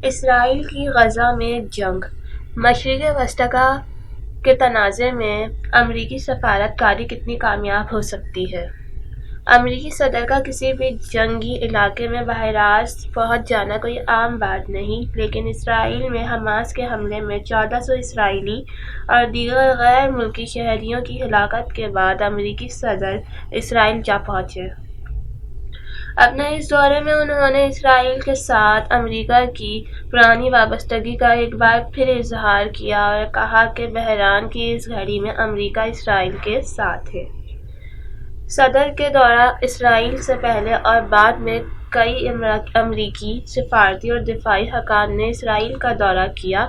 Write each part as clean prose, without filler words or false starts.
اسرائیل کی غزہ میں جنگ، مشرق وسطی کے تنازع میں امریکی سفارت کاری کتنی کامیاب ہو سکتی ہے؟ امریکی صدر کا کسی بھی جنگی علاقے میں براہ راست پہنچ جانا کوئی عام بات نہیں، لیکن اسرائیل میں حماس کے حملے میں 1400 اسرائیلی اور دیگر غیر ملکی شہریوں کی ہلاکت کے بعد امریکی صدر اسرائیل جا پہنچے۔ اپنے اس دورے میں انہوں نے اسرائیل کے ساتھ امریکا کی پرانی وابستگی کا ایک بار پھر اظہار کیا اور کہا کہ بحران کی اس گھڑی میں امریکہ اسرائیل کے ساتھ ہے۔ صدر کے دورہ اسرائیل سے پہلے اور بعد میں کئی امریکی سفارتی اور دفاعی حکام نے اسرائیل کا دورہ کیا،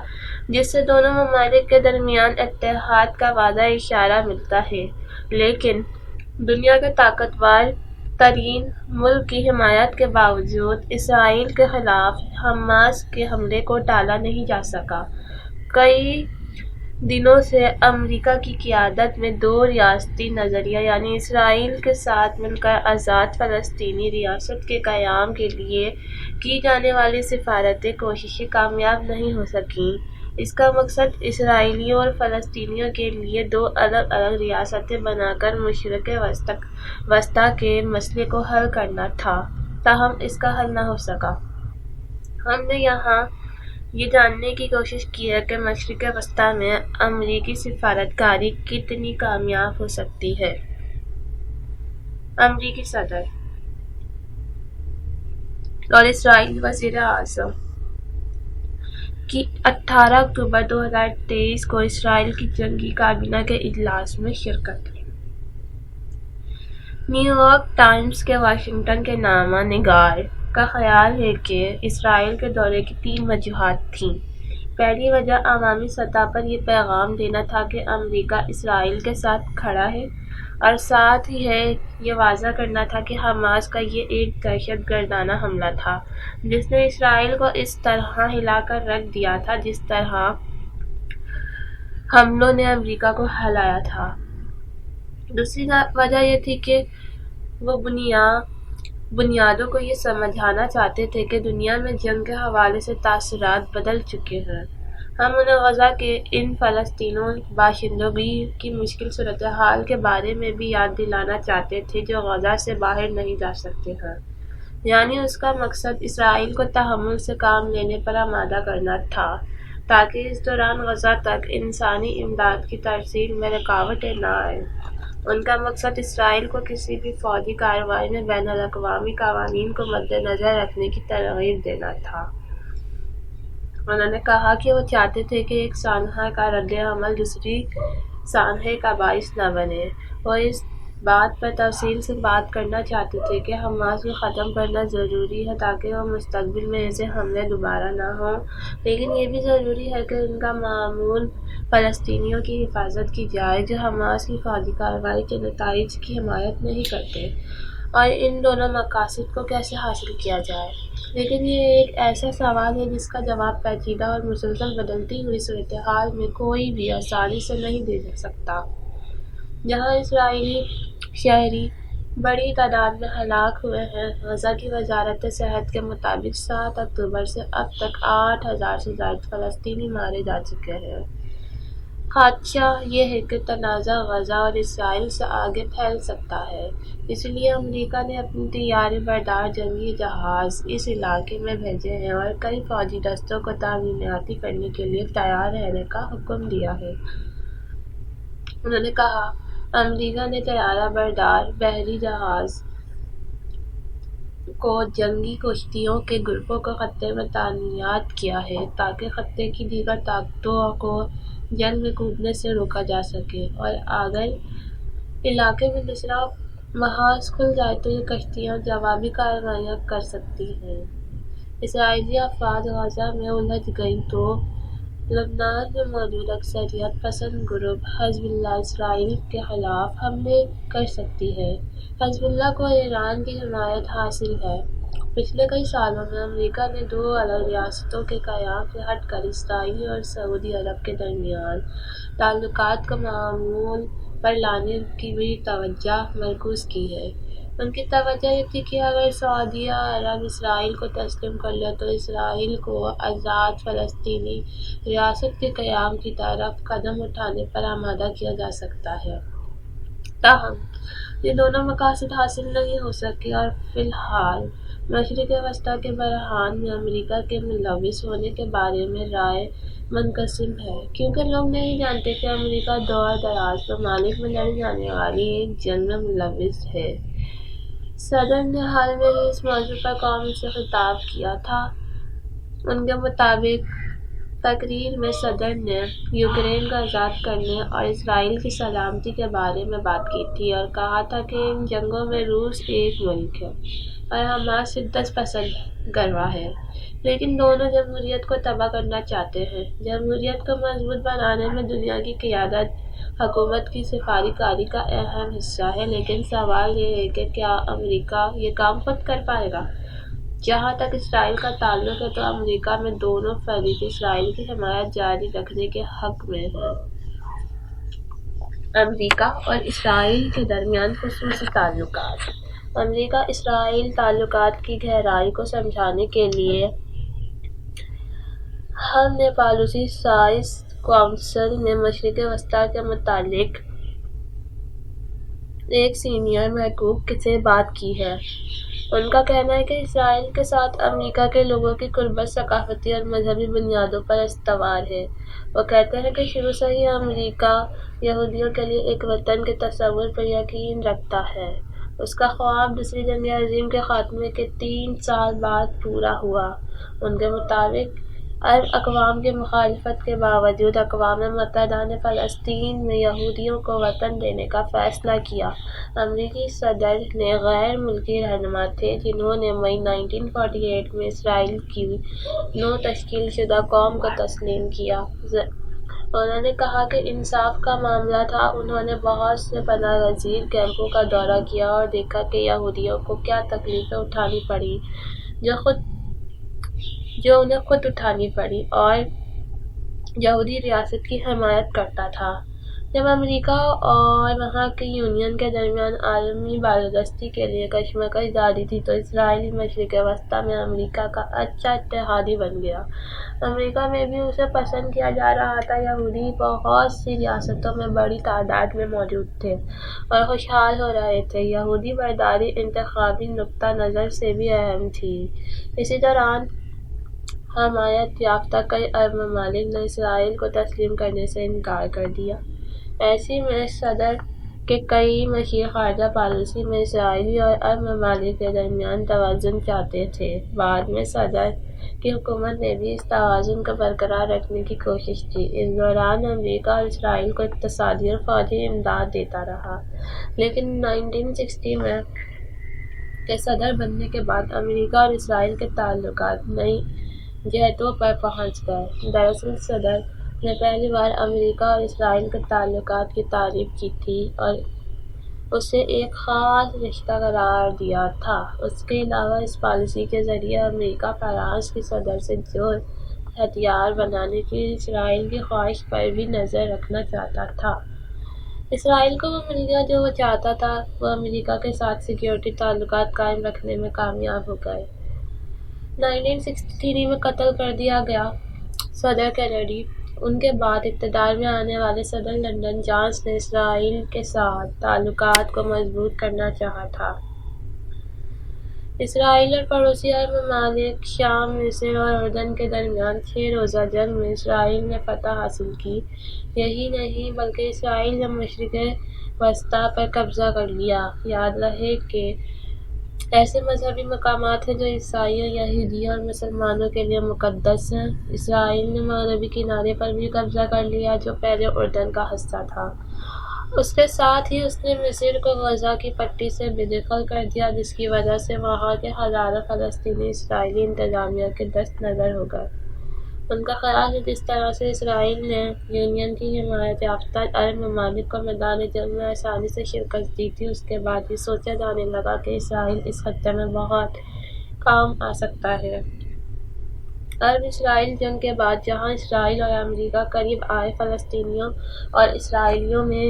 جس سے دونوں ممالک کے درمیان اتحاد کا واضح اشارہ ملتا ہے، لیکن دنیا کے طاقتور ترین ملک کی حمایت کے باوجود اسرائیل کے خلاف حماس کے حملے کو ٹالا نہیں جا سکا۔ کئی دنوں سے امریکہ کی قیادت میں دو ریاستی نظریہ یعنی اسرائیل کے ساتھ مل کر آزاد فلسطینی ریاست کے قیام کے لیے کی جانے والی سفارتی کوششیں کامیاب نہیں ہو سکیں۔ اس کا مقصد اسرائیلیوں اور فلسطینیوں کے لیے دو الگ الگ ریاستیں بنا کر مشرق وسطی کے مسئلے کو حل کرنا تھا، تاہم اس کا حل نہ ہو سکا۔ ہم نے یہاں یہ جاننے کی کوشش کی ہے کہ مشرق وسطی میں امریکی سفارت کاری کتنی کامیاب ہو سکتی ہے۔ امریکی صدر اور اسرائیلی وزیر اعظم کی 18 اکتوبر 2023 کو اسرائیل کی جنگی کابینہ کے اجلاس میں شرکت۔ نیو یارک ٹائمز کے واشنگٹن کے نامہ نگار کا خیال ہے کہ اسرائیل کے دورے کی 3 وجوہات تھیں۔ پہلی وجہ عوامی سطح پر یہ پیغام دینا تھا کہ امریکہ اسرائیل کے ساتھ کھڑا ہے، اور ساتھ ہی یہ واضح کرنا تھا کہ حماس کا یہ ایک دہشت گردانہ حملہ تھا جس نے اسرائیل کو اس طرح ہلا کر رکھ دیا تھا جس طرح حملوں نے امریکہ کو ہلایا تھا۔ دوسری وجہ یہ تھی کہ وہ بنیادوں کو یہ سمجھانا چاہتے تھے کہ دنیا میں جنگ کے حوالے سے تاثرات بدل چکے ہیں۔ ہم انہیں غزہ کے ان فلسطینی باشندوں کی مشکل صورتحال کے بارے میں بھی یاد دلانا چاہتے تھے جو غزہ سے باہر نہیں جا سکتے ہیں، یعنی اس کا مقصد اسرائیل کو تحمل سے کام لینے پر آمادہ کرنا تھا تاکہ اس دوران غزہ تک انسانی امداد کی ترسیل میں رکاوٹیں نہ آئیں۔ ان کا مقصد اسرائیل کو کسی بھی فوجی کارروائی میں بین الاقوامی قوانین کو مد نظر رکھنے کی ترغیب دینا تھا۔ انہوں نے کہا کہ وہ چاہتے تھے کہ ایک سانحہ کا رد عمل دوسری سانحے کا باعث نہ بنے۔ وہ اس بات پر تفصیل سے بات کرنا چاہتے تھے کہ حماس کو ختم کرنا ضروری ہے تاکہ وہ مستقبل میں ایسے حملے دوبارہ نہ ہوں، لیکن یہ بھی ضروری ہے کہ ان کا معمول فلسطینیوں کی حفاظت کی جائے جو حماس کی فوجی کارروائی کے نتائج کی حمایت نہیں کرتے، اور ان دونوں مقاصد کو کیسے حاصل کیا جائے۔ لیکن یہ ایک ایسا سوال ہے جس کا جواب پیچیدہ اور مسلسل بدلتی ہوئی صورتحال میں کوئی بھی آسانی سے نہیں دے سکتا۔ جہاں اسرائیلی شہری بڑی تعداد میں ہلاک ہوئے ہیں، غزہ کی وزارت صحت کے مطابق 7 اکتوبر سے اب تک 8,000 سے زائد فلسطینی مارے جا چکے ہیں۔ خدشہ یہ ہے کہ تنازع غزہ اور اسرائیل سے آگے پھیل سکتا ہے، اس لیے امریکہ نے اپنے طیارے بردار جنگی جہاز اس علاقے میں بھیجے ہیں اور کئی فوجی دستوں کو تعیناتی کرنے کے لیے تیار رہنے کا حکم دیا ہے۔ انہوں نے کہا، امریکہ نے طیارہ بردار بحری جہاز کو جنگی کشتیوں کے گروپوں کو خطے میں تعینات کیا ہے تاکہ خطے کی دیگر طاقتوں کو جنگ میں کودنے سے روکا جا سکے، اور اگر علاقے میں دوسرا محاذ کھل جائے تو یہ کشتیاں جوابی کارروائیاں کر سکتی ہیں۔ اسرائیلی افواج غزہ میں الجھ گئیں تو لبنان میں موجود اکثریت پسند گروپ حزب اللہ اسرائیل کے خلاف حملے کر سکتی ہے۔ حزب اللہ کو ایران کی حمایت حاصل ہے۔ پچھلے کئی سالوں میں امریکہ نے دو الگ ریاستوں کے قیام سے ہٹ کر اسرائیل اور سعودی عرب کے درمیان تعلقات کو معمول پر لانے کی بھی توجہ مرکوز کی ہے۔ ان کی توجہ یہ تھی کہ اگر سعودیہ عرب اسرائیل کو تسلیم کر لے تو اسرائیل کو آزاد فلسطینی ریاست کے قیام کی طرف قدم اٹھانے پر آمادہ کیا جا سکتا ہے۔ تاہم یہ دونوں مقاصد حاصل نہیں ہو سکے اور فی الحال مشرق وسطیٰ کے بحران میں امریکہ کے ملوث ہونے کے بارے میں رائے منقسم ہے، کیونکہ لوگ نہیں جانتے کہ امریکہ دور دراز ممالک میں لڑی جانے والی ایک جنگ میں ملوث ہے۔ صدر نے حال میں ہی اس موضوع پر قوم سے خطاب کیا تھا۔ ان کے مطابق تقریر میں صدر نے یوکرین کو آزاد کرنے اور اسرائیل کی سلامتی کے بارے میں بات کی تھی اور کہا تھا کہ ان جنگوں میں روس ایک ملک ہے اور حماس شدت پسند گروہ ہے، لیکن دونوں جمہوریت کو تباہ کرنا چاہتے ہیں۔ جمہوریت کو مضبوط بنانے میں دنیا کی قیادت حکومت کی سفارش کاری کا اہم حصہ ہے، لیکن سوال یہ ہے کہ کیا امریکہ یہ کام خود کر پائے گا؟ جہاں تک اسرائیل کا تعلق ہے تو امریکہ میں دونوں فریق اسرائیل کی حمایت جاری رکھنے کے حق میں ہیں۔ امریکہ اور اسرائیل کے درمیان خصوصی تعلقات۔ امریکہ اسرائیل تعلقات کی گہرائی کو سمجھانے کے لیے ہم نے پالیسی سائنس کونسل میں مشرق وسطیٰ کے متعلق ایک سینئر محقق سے بات کی ہے۔ ان کا کہنا ہے کہ اسرائیل کے ساتھ امریکہ کے لوگوں کی قربت ثقافتی اور مذہبی بنیادوں پر استوار ہے۔ وہ کہتے ہیں کہ شروع سے ہی امریکہ یہودیوں کے لیے ایک وطن کے تصور پر یقین رکھتا ہے۔ اس کا خواب دوسری جنگ عظیم کے خاتمے کے 3 سال بعد پورا ہوا۔ ان کے مطابق عرب اقوام کی مخالفت کے باوجود اقوام متحدہ نے فلسطین میں یہودیوں کو وطن دینے کا فیصلہ کیا۔ امریکی صدر نے غیر ملکی رہنما تھے جنہوں نے مئی 1948 میں اسرائیل کی نو تشکیل شدہ قوم کو تسلیم کیا۔ انہوں نے کہا کہ انصاف کا معاملہ تھا۔ انہوں نے بہت سے پناہ گزین کیمپوں کا دورہ کیا اور دیکھا کہ یہودیوں کو کیا تکلیفیں اٹھانی پڑیں جو انہیں خود اٹھانی پڑی، اور یہودی ریاست کی حمایت کرتا تھا۔ جب امریکہ اور وہاں کی یونین کے درمیان عالمی بالادستی کے لیے کشمکش جاری تھی تو اسرائیل مشرق وسطیٰ میں امریکہ کا اچھا اتحادی بن گیا۔ امریکہ میں بھی اسے پسند کیا جا رہا تھا۔ یہودی بہت سی ریاستوں میں بڑی تعداد میں موجود تھے اور خوشحال ہو رہے تھے۔ یہودی برداری انتخابی نقطہ نظر سے بھی اہم تھی۔ اسی دوران حمایت یافتہ کئی عرب ممالک نے اسرائیل کو تسلیم کرنے سے انکار کر دیا۔ ایسے میں صدر کے کئی مشیر خارجہ پالیسی میں اسرائیلی اور عرب ممالک کے درمیان توازن چاہتے تھے۔ بعد میں صدر کی حکومت نے بھی اس توازن کو برقرار رکھنے کی کوشش کی۔ اس دوران امریکہ اور اسرائیل کو اقتصادی اور فوجی امداد دیتا رہا، لیکن 1960 میں کے صدر بننے کے بعد امریکہ اور اسرائیل کے تعلقات نئی جہتوں پر پہنچ گئے۔ دراصل صدر نے پہلی بار امریکہ اور اسرائیل کے تعلقات کی تعریف کی تھی اور اسے ایک خاص رشتہ قرار دیا تھا۔ اس کے علاوہ اس پالیسی کے ذریعے امریکہ فرانس کے صدر سے جو ہتھیار بنانے کی اسرائیل کی خواہش پر بھی نظر رکھنا چاہتا تھا۔ اسرائیل کو وہ مل گیا جو وہ چاہتا تھا۔ وہ امریکہ کے ساتھ سیکورٹی تعلقات قائم رکھنے میں کامیاب ہو گئے۔ 1963 میں قتل کر دیا گیا صدر کینیڈی۔ ان کے بعد اقتدار میں آنے والے صدر لنڈن جانس نے اسرائیل کے ساتھ تعلقات کو مضبوط کرنا چاہا تھا۔ اسرائیل اور پڑوسی عرب ممالک شام، مصر اور اردن کے درمیان 6 روزہ جنگ میں اسرائیل نے فتح حاصل کی۔ یہی نہیں بلکہ اسرائیل نے مشرق وسطیٰ پر قبضہ کر لیا۔ یاد رہے کہ ایسے مذہبی مقامات ہیں جو عیسائیوں، یہودیوں اور مسلمانوں کے لیے مقدس ہیں۔ اسرائیل نے مغربی کنارے پر بھی قبضہ کر لیا جو پہلے اردن کا حصہ تھا۔ اس کے ساتھ ہی اس نے مصر کو غزہ کی پٹی سے بے دخل کر دیا، جس کی وجہ سے وہاں کے ہزاروں فلسطینی اسرائیلی انتظامیہ کے دست نظر ہو گئے۔ ان کا خیال ہے جس طرح سے اسرائیل نے یونین کی حمایت یافتہ عرب ممالک کو میدان جنگ میں آسانی سے شکست دی تھی، اس کے بعد یہ سوچا جانے لگا کہ اسرائیل اس خطے میں بہت کام آ سکتا ہے۔ عرب اسرائیل جنگ کے بعد جہاں اسرائیل اور امریکہ قریب آئے، فلسطینیوں اور اسرائیلیوں میں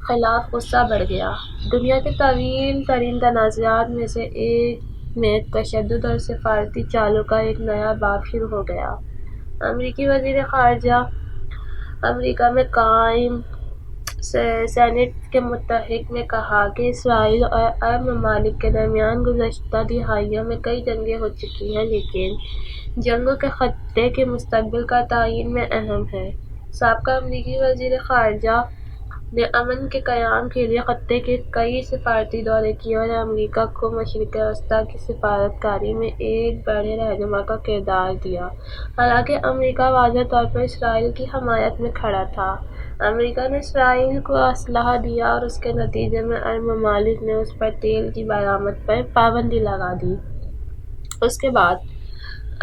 خلاف غصہ بڑھ گیا۔ دنیا کے طویل ترین تنازعات میں سے ایک میں تشدد اور سفارتی چالوں کا ایک نیا باب شروع ہو گیا۔ امریکی وزیر خارجہ امریکہ میں قائم سینیٹ کے متحد نے کہا کہ اسرائیل اور عرب ممالک کے درمیان گزشتہ دہائیوں میں کئی جنگیں ہو چکی ہیں، لیکن جنگوں کے خطے کے مستقبل کا تعین میں اہم ہے۔ سابقہ امریکی وزیر خارجہ نے امن کے قیام کے لیے خطے کے کئی سفارتی دورے کیے اور امریکہ کو مشرق وسطیٰ کی سفارت کاری میں ایک بڑے رہنما کا کردار دیا۔ حالانکہ امریکہ واضح طور پر اسرائیل کی حمایت میں کھڑا تھا، امریکہ نے اسرائیل کو اسلحہ دیا اور اس کے نتیجے میں عرب ممالک نے اس پر تیل کی برآمد پر پابندی لگا دی۔ اس کے بعد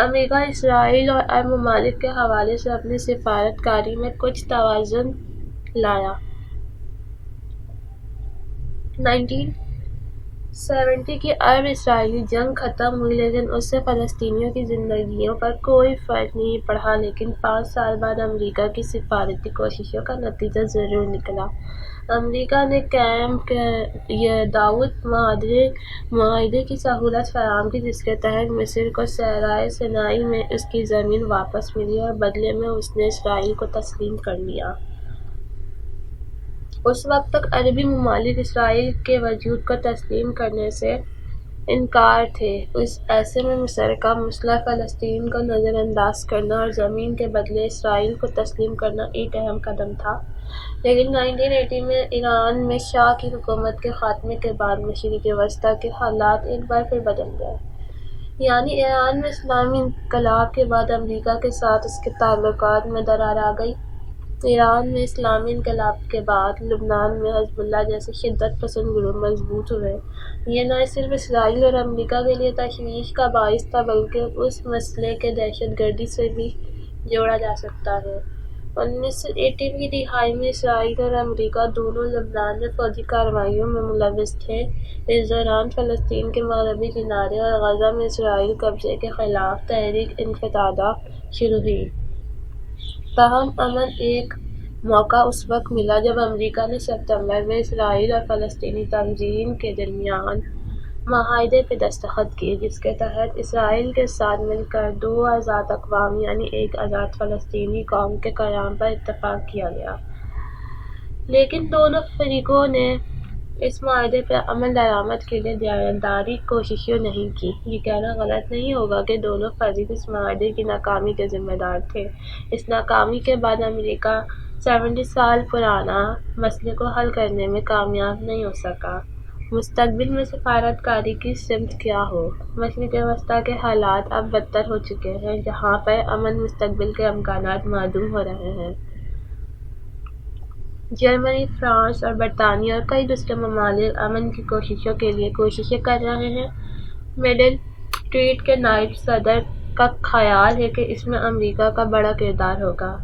امریکہ اسرائیل اور عرب ممالک کے حوالے سے اپنی سفارت کاری میں کچھ توازن لایا۔ 1970 کی عرب اسرائیلی جنگ ختم ہوئی، لیکن اس سے فلسطینیوں کی زندگیوں پر کوئی فرق نہیں پڑا۔ لیکن 5 سال بعد امریکہ کی سفارتی کوششوں کا نتیجہ ضرور نکلا۔ امریکہ نے کیمپ داؤد معاہدے کی سہولت فراہم کی، جس کے تحت مصر کو صحرائے سینائی میں اس کی زمین واپس ملی اور بدلے میں اس نے اسرائیل کو تسلیم کر لیا۔ اس وقت تک عربی ممالک اسرائیل کے وجود کو تسلیم کرنے سے انکار تھے۔ ایسے میں مصر کا مسئلہ فلسطین کو نظر انداز کرنا اور زمین کے بدلے اسرائیل کو تسلیم کرنا ایک اہم قدم تھا۔ لیکن 1980 میں ایران میں شاہ کی حکومت کے خاتمے کے بعد مشرق وسطیٰ کے حالات ایک بار پھر بدل گئے۔ یعنی ایران میں اسلامی انقلاب کے بعد امریکہ کے ساتھ اس کے تعلقات میں درار آ گئی۔ ایران میں اسلامی انقلاب کے بعد لبنان میں حزب اللہ جیسے شدت پسند گروہ مضبوط ہوئے۔ یہ نہ صرف اسرائیل اور امریکہ کے لیے تشویش کا باعث تھا، بلکہ اس مسئلے کے دہشت گردی سے بھی جوڑا جا سکتا ہے۔ 1980 کی دہائی میں اسرائیل اور امریکہ دونوں لبنان میں فوجی کارروائیوں میں ملوث تھے۔ اس دوران فلسطین کے مغربی کنارے اور غزہ میں اسرائیلی قبضے کے خلاف تحریک انتفاضہ شروع ہوئی۔ تاہم امن ایک موقع اس وقت ملا جب امریکہ نے ستمبر میں اسرائیل اور فلسطینی تنظیم کے درمیان معاہدے پہ دستخط کیے، جس کے تحت اسرائیل کے ساتھ مل کر 2 آزاد اقوام یعنی ایک آزاد فلسطینی قوم کے قیام پر اتفاق کیا گیا۔ لیکن دونوں فریقوں نے اس معاہدے پہ عمل درآمد کے لیے دیانتداری کوششیں نہیں کی۔ یہ کہنا غلط نہیں ہوگا کہ دونوں فریق اس معاہدے کی ناکامی کے ذمہ دار تھے۔ اس ناکامی کے بعد امریکہ 70 سال پرانا مسئلے کو حل کرنے میں کامیاب نہیں ہو سکا۔ مستقبل میں سفارت کاری کی سمت کیا ہو؟ مشرق وسطیٰ کے حالات اب بدتر ہو چکے ہیں، جہاں پر امن مستقبل کے امکانات معدوم ہو رہے ہیں۔ جرمنی، فرانس اور برطانیہ اور کئی دوسرے ممالک امن کی کوششوں کے لیے کوششیں کر رہے ہیں۔ مڈل ایسٹ کے نائب صدر کا خیال ہے کہ اس میں امریکہ کا بڑا کردار ہوگا۔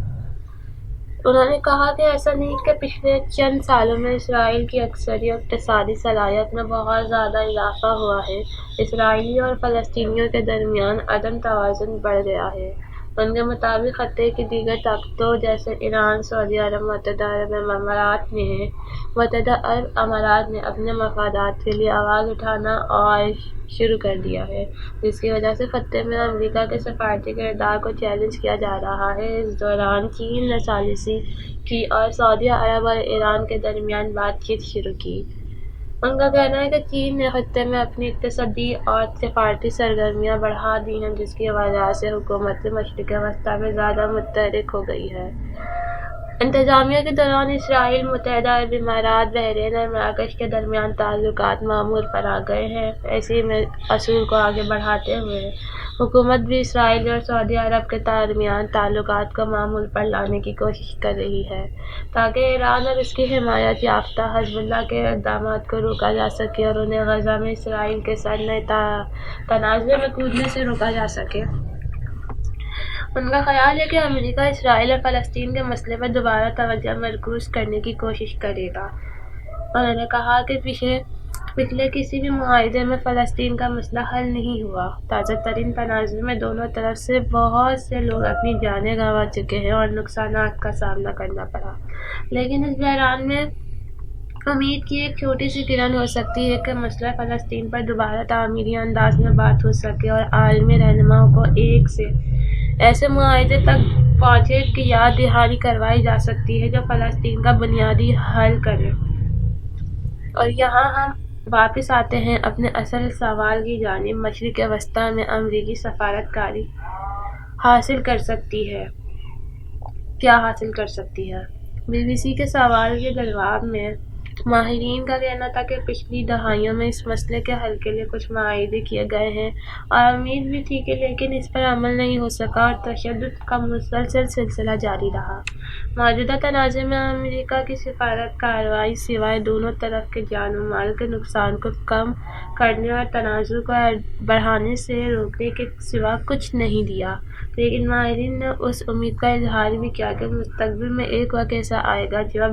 انہوں نے کہا کہ ایسا نہیں کہ پچھلے چند سالوں میں اسرائیل کی عسکری اور اقتصادی صلاحیت میں بہت زیادہ اضافہ ہوا ہے۔ اسرائیلی اور فلسطینیوں کے درمیان عدم توازن بڑھ گیا ہے۔ ان کے مطابق خطے کی دیگر طاقتوں جیسے ایران، سعودی عرب، متحدہ عرب امارات نے اپنے مفادات کے لیے آواز اٹھانا اور شروع کر دیا ہے، جس کی وجہ سے خطے میں امریکہ کے سفارتی کردار کو چیلنج کیا جا رہا ہے۔ اس دوران چین نے ثالثی کی اور سعودی عرب اور ایران کے درمیان بات چیت شروع کی۔ ان کا کہنا ہے کہ چین نے خطے میں اپنی اقتصادی اور سفارتی سرگرمیاں بڑھا دی ہیں، جس کی وجہ سے حکومت مشرق وسطیٰ میں زیادہ متحرک ہو گئی ہے۔ انتظامیہ کے دوران اسرائیل، متحدہ عرب امارات، بحرین اور مراکش کے درمیان تعلقات معمول پر آ گئے ہیں۔ ایسے میں اصول کو آگے بڑھاتے ہوئے حکومت بھی اسرائیل اور سعودی عرب کے درمیان تعلقات کو معمول پر لانے کی کوشش کر رہی ہے، تاکہ ایران اور اس کی حمایت یافتہ حزب اللہ کے اقدامات کو روکا جا سکے اور انہیں غزہ میں اسرائیل کے ساتھ نئے تنازع میں کودنے سے روکا جا سکے۔ ان کا خیال ہے کہ امریکہ اسرائیل اور فلسطین کے مسئلے پر دوبارہ توجہ مرکوز کرنے کی کوشش کرے گا۔ انہوں نے کہا کہ پچھلے کسی بھی معاہدے میں فلسطین کا مسئلہ حل نہیں ہوا۔ تازہ ترین تنازع میں دونوں طرف سے بہت سے لوگ اپنی جانیں گنوا چکے ہیں اور نقصانات کا سامنا کرنا پڑا، لیکن اس بحران میں امید کی ایک چھوٹی سی کرن ہو سکتی ہے کہ مسئلہ فلسطین پر دوبارہ تعمیری انداز میں بات ہو سکے اور عالمی رہنماؤں کو ایک سے ایسے معاہدے تک پہنچے کی یاد دہانی کروائی جا سکتی ہے جو فلسطین کا بنیادی حل کرے۔ اور یہاں ہم واپس آتے ہیں اپنے اصل سوال کی جانب، مشرق وسطیٰ میں امریکی سفارتکاری حاصل کر سکتی ہے کیا حاصل کر سکتی ہے؟ بی بی سی کے سوال کے جواب میں ماہرین کا کہنا تھا کہ پچھلی دہائیوں میں اس مسئلے کے حل کے لیے کچھ معاہدے کیے گئے ہیں اور امید بھی تھی کہ لیکن اس پر عمل نہیں ہو سکا اور تشدد کا مسلسل سلسلہ جاری رہا۔ موجودہ تنازع میں امریکہ کی سفارت کارروائی سوائے دونوں طرف کے جان و مال کے نقصان کو کم کرنے اور تنازع کو بڑھانے سے روکنے کے سوا کچھ نہیں دیا، لیکن ماہرین نے اس امید کا اظہار بھی کیا کہ مستقبل میں ایک وقت ایسا آئے گا جب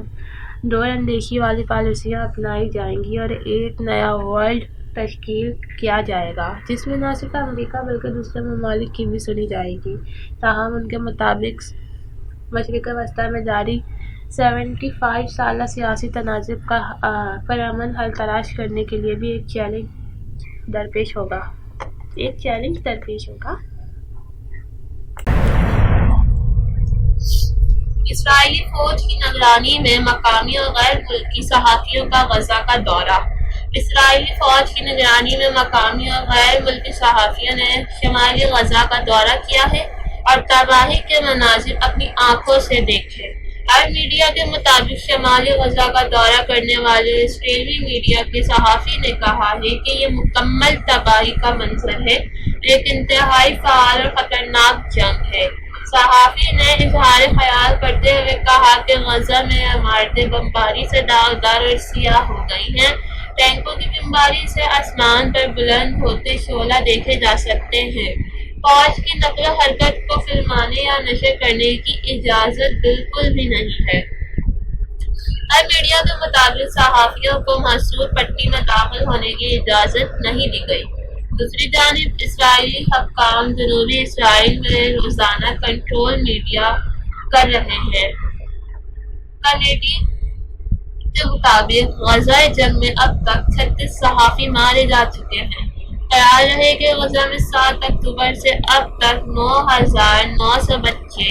دور اندیشی والی پالیسیاں اپنائی جائیں گی اور ایک نیا ورلڈ تشکیل کیا جائے گا جس میں نہ صرف امریکہ بلکہ دوسرے ممالک کی بھی سنی جائے گی۔ تاہم ان کے مطابق مشرق وسطیٰ میں جاری 75 سالہ سیاسی تنازع کا پرامن حل تلاش کرنے کے لیے بھی ایک چیلنج درپیش ہوگا۔ اسرائیلی فوج کی نگرانی میں مقامی اور غیر ملکی صحافیوں کا غزہ کا دورہ۔ اسرائیلی فوج کی نگرانی میں مقامی اور غیر ملکی صحافیوں نے شمالی غزہ کا دورہ کیا ہے اور تباہی کے مناظر اپنی آنکھوں سے دیکھے۔ اب میڈیا کے مطابق شمالی غزہ کا دورہ کرنے والے اسرائیلی میڈیا کے صحافی نے کہا ہے کہ یہ مکمل تباہی کا منظر ہے، ایک انتہائی فعال اور خطرناک جنگ ہے۔ صحافی نے اظہار خیال کرتے ہوئے کہا کہ غزہ میں عمارتیں بمباری سے داغدار اور سیاہ ہو گئی ہیں، ٹینکوں کی بمباری سے آسمان پر بلند ہوتے شعلہ دیکھے جا سکتے ہیں۔ فوج کی نقل و حرکت کو فلمانے یا نشر کرنے کی اجازت بالکل بھی نہیں ہے۔ اب میڈیا کے مطابق صحافیوں کو محصور پٹی میں داخل ہونے کی اجازت نہیں دی گئی۔ دوسری جانب اسرائیلی حکام جنوبی اسرائیل میں روزانہ کنٹرول میڈیا کر رہے ہیں۔ کمیٹی کے مطابق غزہ جنگ میں اب تک 36 صحافی مارے جا چکے ہیں۔ خیال رہے کہ غزہ میں 7 اکتوبر سے اب تک 9,900 بچے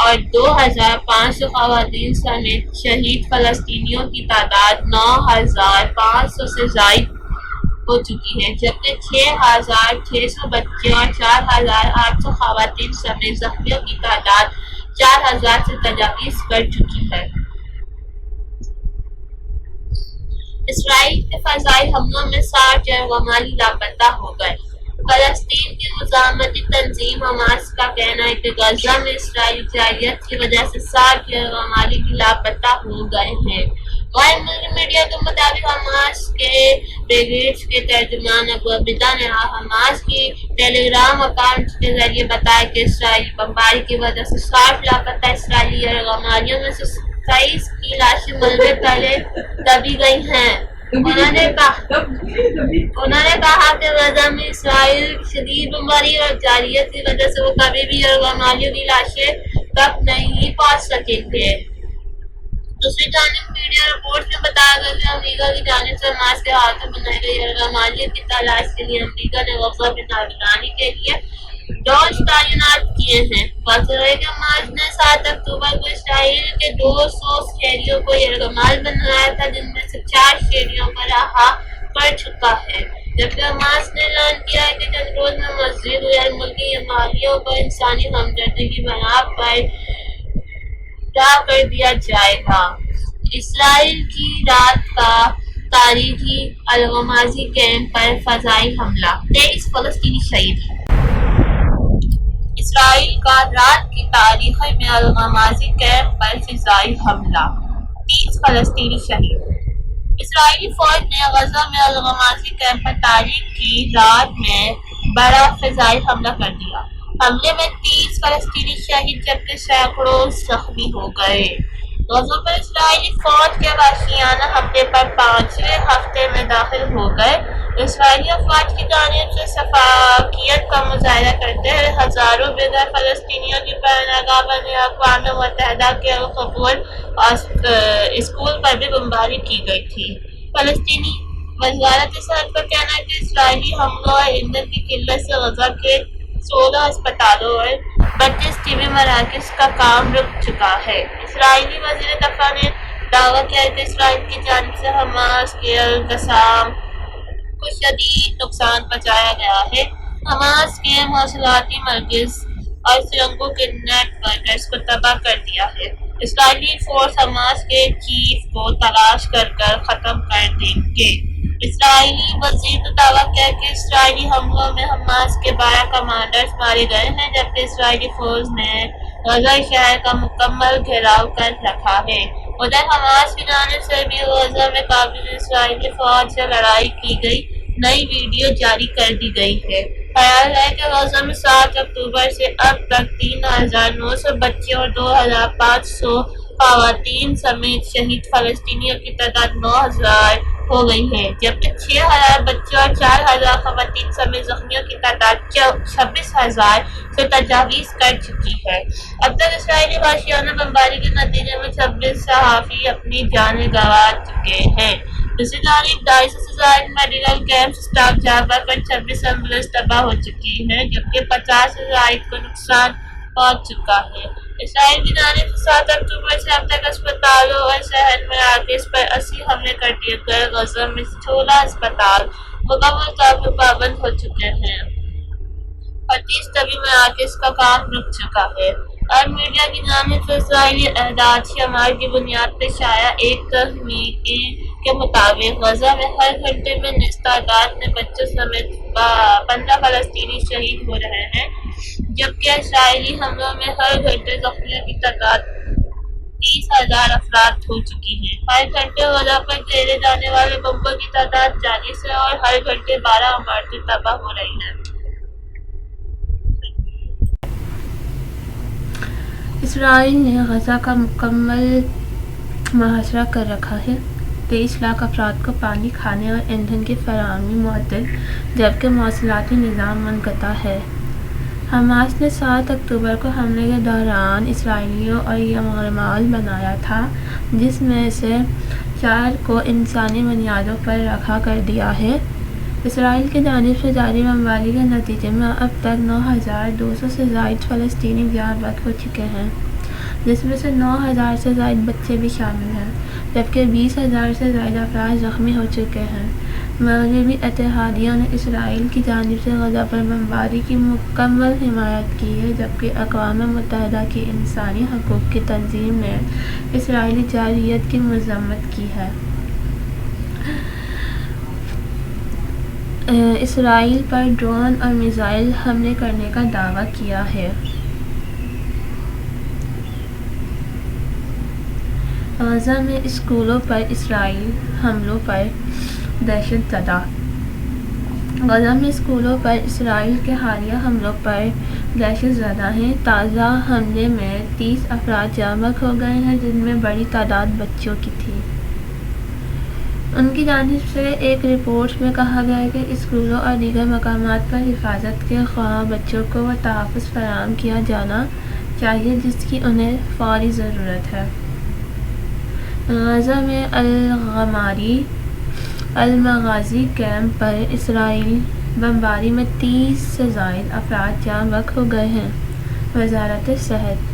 اور 2,500 خواتین سمیت شہید فلسطینیوں کی تعداد 9,500 سے زائد ہو چکی ہے، جبکہ 6,600 بچے اور 4,800 خواتین سمیت زخمیوں کی تعداد 4,000 سے تجاوز کر چکی ہے۔ اسرائیل کے فضائی حملوں میں 60 یرغمالی لاپتہ ہو گئے۔ فلسطین کی مزاحمتی تنظیم حماس کا کہنا ہے کہ غزہ میں اسرائیلی جارحیت کی وجہ سے 60 یرغمالی بھی لاپتہ ہو گئے ہیں۔ غیر ملکی میڈیا کے مطابق حماس کے بریگیڈ کے ترجمان ابو عبیدہ نے حماس کی ٹیلی گرام اکاؤنٹ کے ذریعے بتایا کہ اسرائیلی بمباری کی وجہ سے 60 لاپتہ اسرائیلی یرغمالیوں میں سے 23 کی لاشیں ملبے تلے دبی گئی ہیں۔ انہوں نے کہا کہ غزہ میں اسرائیل کی شدید بمباری اور جارحیت کی وجہ سے وہ کبھی بھی یرغمالیوں کی لاشیں تک نہیں پہنچ سکیں گے۔ دوسری جانب میڈیا رپورٹ میں بتایا گیا کہ امریکہ کی جانب سے حماس کے ہاتھوں بنائے گئے یرغمالیوں کی تلاش کے لیے امریکہ نے غزہ میں نگرانی کے لیے ڈرون تعینات کیے ہیں۔ واضح ہے کہ حماس نے 7 اکتوبر کو اسرائیل کے 200 شہریوں کو یرغمال بنایا تھا، جن میں سے 4 شہریوں کو رہا کر چکا ہے، جبکہ حماس نے اعلان کیا ہے کہ چند روز میں مزید غیر ملکی یرغمالیوں کو انسانی ہمدردی کی بنا پر رہا کر دیا جائے گا۔ اسرائیل کی رات کا تاریخی الغمازی کیمپ پر فضائی حملہ، 23 فلسطینی شہید۔ اسرائیل کا رات کی تاریخی میں الغمازی کیمپ پر فضائی حملہ، 30 فلسطینی شہید۔ اسرائیلی فوج نے غزہ میں الغمازی کیمپ پر تاریخ کی رات میں بڑا فضائی حملہ کر دیا۔ حملے میں 30 فلسطینی شہید جبکہ سینکڑوں زخمی ہو گئے۔ غزہ پر اسرائیلی فوج کے وحشیانہ حملے پر 5ویں ہفتے میں داخل ہو گئے۔ اسرائیلی افواج کی جانب سے شفافیت کا مظاہرہ کرتے ہوئے ہزاروں بے گھر فلسطینیوں کی پناہ گاہ بین الاقوام متحدہ کے قبول اسکول پر بھی بمباری کی گئی تھی۔ فلسطینی وزارت صحت کا کہنا ہے کہ اسرائیلی حملوں اور ایندھن کی قلت سے غزہ کے 16 اسپتالوں اور 32 طبی مراکز کا کام رک چکا ہے۔ اسرائیلی وزیر دفاع نے دعویٰ کیا ہے کہ اسرائیل کی جانب سے حماس کے القصام کو شدید نقصان پہنچایا گیا ہے۔ حماس کے مواصلاتی مراکز اور سرنگوں کے نیٹ ورکس کو تباہ کر دیا ہے۔ اسرائیلی فورس حماس کے چیف کو تلاش کر ختم کر دیں گے۔ اسرائیلی وزیر نے دعویٰ کیا کہ اسرائیلی حملوں میں حماس کے 12 کمانڈرز مارے گئے ہیں، جبکہ اسرائیلی فوج نے غزہ شہر کا مکمل گھیراؤ کر رکھا ہے۔ ادھر حماس کی جانب سے بھی غزہ میں قابض اسرائیلی فوج سے لڑائی کی گئی نئی ویڈیو جاری کر دی گئی ہے۔ خیال ہے کہ غزہ میں 7 اکتوبر سے اب تک 3,900 بچے اور 2,500 خواتین سمیت شہید فلسطینیوں کی تعداد 9,000 ہو گئی ہے، جبکہ 6,000 بچے اور 4,000 خواتین سمیت زخمیوں کی تعداد 26,000 سے تجاوز کر چکی ہے۔ اب تک اسرائیلی وحشیانہ بمباری کے نتیجے میں 26 صحافی اپنی جانیں گنوا چکے ہیں۔ دوسری جانب 250 سے زائد میڈیکل کیمپس اسٹاک جابر پر 26 ایمبولینس تباہ ہو چکی ہیں، جبکہ 50 سے زائد کو نقصان پہنچ چکا ہے۔ اسرائیل کی جانب سے 7 اکتوبر سے اب تک اسپتالوں اور صحت مراکز پر 80 حملے کر دیے گئے۔ غزہ میں 16 اسپتال مکمل طور پر بند ہو چکے ہیں اور 30 طبی مراکز کا کام رک چکا ہے۔ اور میڈیا کی جانب سے اسرائیلی اعداد شمار کی بنیاد پر شائع ایک تخمینے کے مطابق غزہ میں ہر گھنٹے میں نصف تعداد میں بچوں سمیت 15 فلسطینی شہید ہو رہے ہیں، جبکہ اسرائیلی حملوں میں ہر گھنٹے زخمیوں کی تعداد 30,000 افراد ہو چکی ہے۔ ہر گھنٹے غزہ پر گھیرے جانے والے بموں کی تعداد 40 ہے اور ہر گھنٹے 12 عمارتیں تباہ ہو رہی ہیں۔ اسرائیل نے غزہ کا مکمل محاصرہ کر رکھا ہے۔ 23 لاکھ افراد کو پانی، کھانے اور ایندھن کی فراہمی معطل، جبکہ مواصلاتی نظام منقطع ہے۔ حماس نے 7 اکتوبر کو حملے کے دوران اسرائیلیوں اور یرغمال بنایا تھا، جس میں سے 4 کو انسانی بنیادوں پر رہا کر دیا ہے۔ اسرائیل کی جانب سے جاری بمباری کے نتیجے میں اب تک 9,200 سے زائد فلسطینی جاں بحق ہو چکے ہیں، جس میں سے 9,000 سے زائد بچے بھی شامل ہیں، جبکہ 20,000 سے زائد افراد زخمی ہو چکے ہیں۔ مغربی اتحادیہ نے اسرائیل کی جانب سے غزہ پر بمباری کی مکمل حمایت کی ہے، جبکہ اقوام متحدہ کی انسانی حقوق کی تنظیم نے اسرائیلی جارحیت کی مذمت کی ہے۔ اسرائیل پر ڈرون اور میزائل حملے کرنے کا دعویٰ کیا ہے۔ غزہ میں اسکولوں پر اسرائیلی حملوں پر دہشت زدہ۔ غزہ میں اسکولوں پر اسرائیل کے حالیہ حملوں پر دہشت زدہ ہیں۔ تازہ حملے میں 30 افراد جاں بحق ہو گئے ہیں، جن میں بڑی تعداد بچوں کی تھی۔ ان کی جانب سے ایک رپورٹ میں کہا گیا ہے کہ اسکولوں اور دیگر مقامات پر حفاظت کے خواہاں بچوں کو وہ تحفظ فراہم کیا جانا چاہیے جس کی انہیں فوری ضرورت ہے۔ غزہ میں المغازی کیمپ پر اسرائیلی بمباری میں 30 سے زائد افراد جاں بحق ہو گئے ہیں۔ وزارت صحت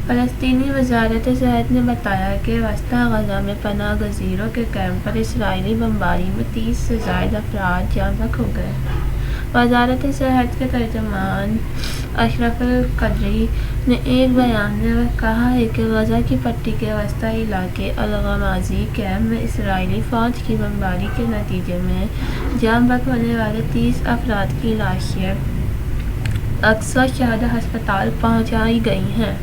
فلسطینی وزارت صحت نے بتایا کہ وسطی غزہ میں پناہ گزینوں کے کیمپ پر اسرائیلی بمباری میں 30 سے زائد افراد جاں بحق ہو گئے۔ وزارت صحت کے ترجمان اشرف القدری نے ایک بیان میں کہا ہے کہ غزہ کی پٹی کے وسطی علاقے المغازی کیمپ میں اسرائیلی فوج کی بمباری کے نتیجے میں جاں بحق ہونے والے 30 افراد کی لاشیں اقصیٰ شہداء ہسپتال پہنچائی گئی ہیں۔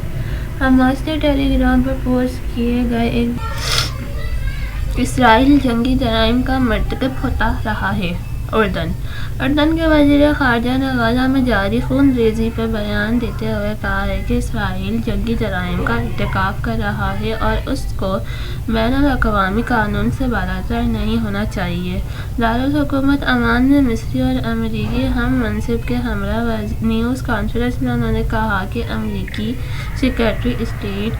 حماس نے ٹیلی گرام پر پوسٹ کیے گئے ایک اسرائیل جنگی جرائم کا مرتکب ہوتا رہا ہے۔ اردن کے وزیر خارجہ نے غزہ میں جاری خون ریزی پر بیان دیتے ہوئے کہا ہے کہ اسرائیل جنگی جرائم کا ارتکاب کر رہا ہے اور اس کو بین الاقوامی قانون سے بالاتر نہیں ہونا چاہیے۔ دارالحکومت عمان میں مصری اور امریکی ہم منصب کے ہمراہ نیوز کانفرنس میں انہوں نے کہا کہ امریکی سیکریٹری اسٹیٹ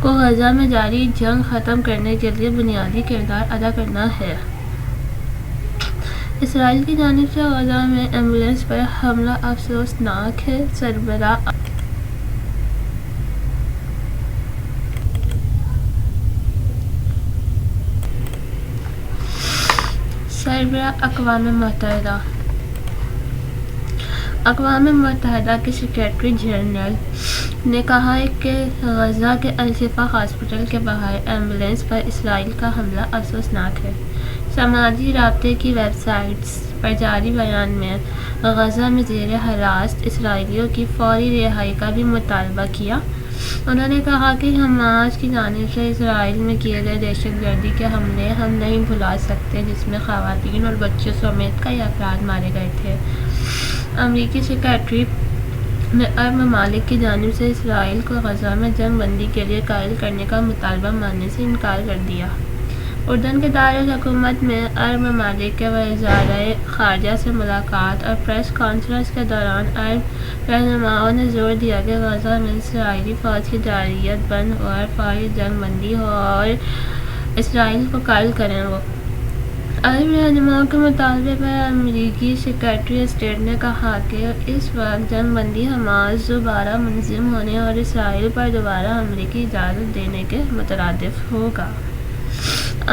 کو غزہ میں جاری جنگ ختم کرنے کے لیے بنیادی کردار ادا کرنا ہے۔ اسرائیل کی جانب سے غزہ میں ایمبولینس پر حملہ افسوسناک ہے۔ سربراہ اقوام متحدہ کے سیکریٹری جنرل نے کہا ہے کہ غزہ کے الشفا ہاسپٹل کے باہر ایمبولینس پر اسرائیل کا حملہ افسوسناک ہے۔ سماجی رابطے کی ویب سائٹس پر جاری بیان میں غزہ میں زیر حراست اسرائیلیوں کی فوری رہائی کا بھی مطالبہ کیا۔ انہوں نے کہا کہ حماس کی جانب سے اسرائیل میں کیے گئے دہشت گردی کے حملے ہم نہیں بھلا سکتے، جس میں خواتین اور بچوں سمیت کئی افراد مارے گئے تھے۔ امریکی سیکریٹری نے عرب ممالک کی جانب سے اسرائیل کو غزہ میں جنگ بندی کے لیے قائل کرنے کا مطالبہ ماننے سے انکار کر دیا۔ اردن کے دارالحکومت میں عرب ممالک کے وزرائے خارجہ سے ملاقات اور پریس کانفرنس کے دوران عرب رہنماؤں نے زور دیا کہ غزہ میں اسرائیلی فوج کی جارحیت بند ہو اور فوری جنگ بندی ہو اور اسرائیل کو قائل کریں۔ وہ عرب رہنماؤں کے مطالبے پر امریکی سیکریٹری اسٹیٹ نے کہا کہ اس وقت جنگ بندی حماس دوبارہ منظم ہونے اور اسرائیل پر دوبارہ حملے کی اجازت دینے کے مترادف ہوگا۔